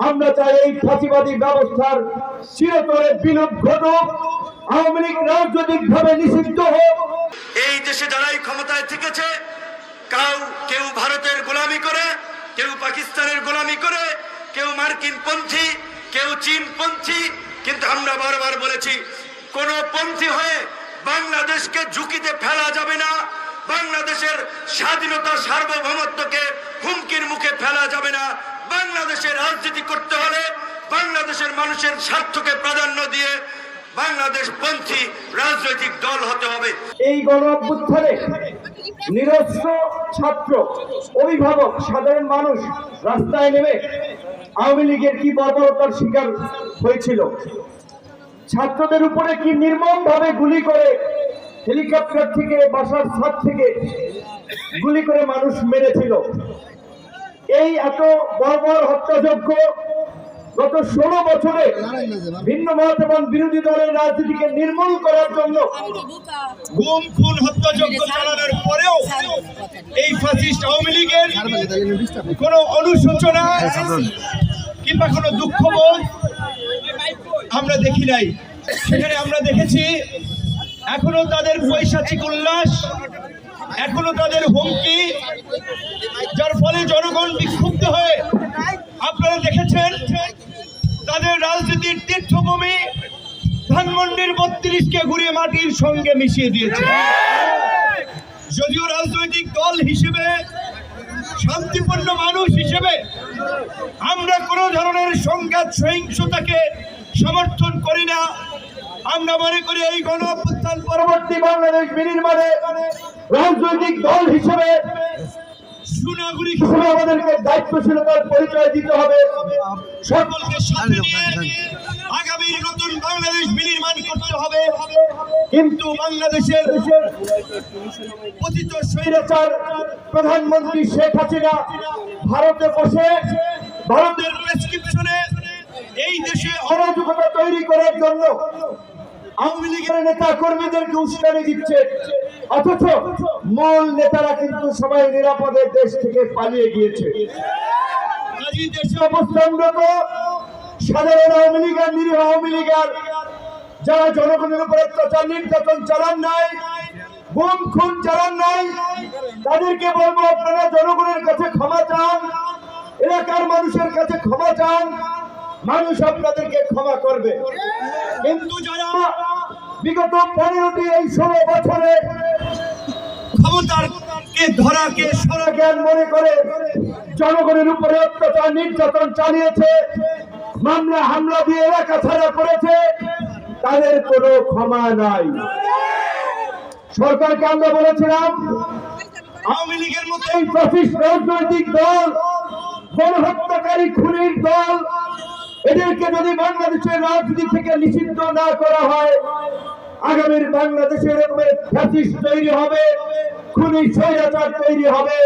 আমরা চাই এই ফাঁসিবাদী ব্যবস্থার চিরতরে বিলোপ ঘটুক, আওয়ামী লীগ রাজনৈতিকভাবে নিষিদ্ধ হোক। এই দেশে যারাই ক্ষমতায় থেকেছে, কেউ ভারতের গোলামি করে, কেউ পাকিস্তানের গোলামি করে, কেউ মার্কিন পন্থী, কেউ চীন পন্থী, কিন্তু আমরা বারবার বলেছি কোন পন্থী হয়ে বাংলাদেশকে ঝুঁকিতে ফেলা যাবে না। বাংলাদেশের স্বাধীনতা সার্বভৌমত্বকে হুমকির মুখে ফেলা যাবে না। বাংলাদেশের রাজনীতি করতে হলে বাংলাদেশের মানুষের স্বার্থকে প্রাধান্য দিয়ে বাংলাদেশ পন্থী রাজনৈতিক দল হতে হবে। এই গণ অভ্যুত্থানে নিরস্ত্র ছাত্র, অভিভাবক, সাধারণ মানুষ রাস্তায় নেমে আওয়ামী লীগের কি বর্বরতার শিকার হয়েছিল, ছাত্রদের উপরে কি নির্মমভাবে গুলি করে, হেলিকপ্টার থেকে, বাসার ছাদ থেকে গুলি করে মানুষ মেরেছিল। এই এত বর্বর হত্যাযজ্ঞ গত 16 বছরে ভিন্ন মত এবং বিরোধী দলের রাজনীতিকে নির্মূল করার জন্য গুম খুন হত্যাযজ্ঞ চালানোর পরেও এই ফ্যাসিস্ট আওয়ামী লীগের কোনো অনুশোচনা কিংবা কোনো দুঃখবোধ আমরা দেখি নাই। সেখানে আমরা দেখেছি এখনো তাদের পৈশাচিক উল্লাস, এখনো তাদের হুমকি, যার ফলে জনগণ বিক্ষুব্ধ হয়ে, আপনারা দেখেছেন তাদের রাজনীতির তীর্থভূমি ধানমন্ডির 32কে ঘুরিয়ে মাটির সঙ্গে মিশিয়ে দিয়েছে। যদিও রাজনৈতিক দল হিসেবে, শান্তিপূর্ণ মানুষ হিসেবে আমরা কোনো ধরনের সংঘাত সহিংসতাকে সমর্থন করি না। আমরা মনে করি এই গণ অভ্যুত্থান পরবর্তী বাংলাদেশ বিনির্মাণে রাজনৈতিক দল হিসেবে, সুনাগরিক হিসেবে আমাদেরকে দায়িত্বশীলতার পরিচয় দিতে হবে। সকলকে সাথে নিয়ে আগামীর নতুন বাংলাদেশ বিনির্মাণ করতে হবে। কিন্তু বাংলাদেশের পতিত স্বৈরাচার প্রধানমন্ত্রী শেখ হাসিনা ভারতে বসে ভারতের প্রেসক্রিপশনে এই দেশে অরাজকতা তৈরি করার জন্য আওয়ামী লীগের নেতা কর্মীদেরকে উস্কানি দিচ্ছে, অথচ মূল নেতারা কিন্তু সবাই নিরাপদে দেশ থেকে পালিয়ে গিয়েছে। কাজী দেশে অবস্থানরত সাধারণ আওয়ামী লীগের, নিরীহ আওয়ামী লীগের যারা জনগণের উপর অত্যাচার নির্যাতন চালান নাই, গুম খুন চালান নাই, তাদেরকে বলবো আপনারা জনগণের কাছে ক্ষমা চান, এলাকার মানুষের কাছে ক্ষমা চান, মানুষ আপনাদেরকে ক্ষমা করবে। কিন্তু যারা বিগত 15টি এই 16 বছরে ক্ষমতাকে ধরাকে সরা জ্ঞান মনে করে জনগণের উপরে অত্যাচার নির্যাতন চালিয়েছে, মামলা হামলা দিয়ে এলাকা ছাড়া করেছে, তাদের কোনো ক্ষমা নাই। সরকারকে আমরা বলেছিলাম আওয়ামী লীগের মতো এই ফ্যাসিস্ট রাজনৈতিক দল, গণহত্যাকারী খুনির দল, এদেরকে যদি বাংলাদেশের রাজনীতি থেকে নিষিদ্ধ না করা হয়, আগামীর বাংলাদেশের ফ্যাসিস্ট তৈরি হবে, খুনি স্বৈরাচার তৈরি হবে।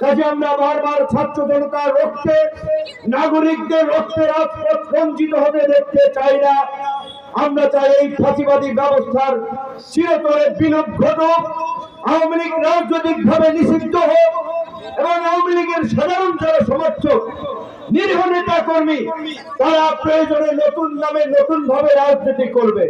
কাজে আমরা বারবার ছাত্র জনতার রক্তে, নাগরিকদের রক্তে রাজপথ রঞ্জিত হবে দেখতে চাই না। আমরা চাই এই ফাঁসিবাদী ব্যবস্থার চিরতরে বিলোপ ঘটুক, আওয়ামী লীগ রাজনৈতিকভাবে নিষিদ্ধ হোক এবং আওয়ামী লীগের সাধারণ যারা সমর্থক, নিরীহ নেতা কর্মী, তারা প্রয়োজনে নতুন নামে নতুন ভাবে রাজনীতি করবে।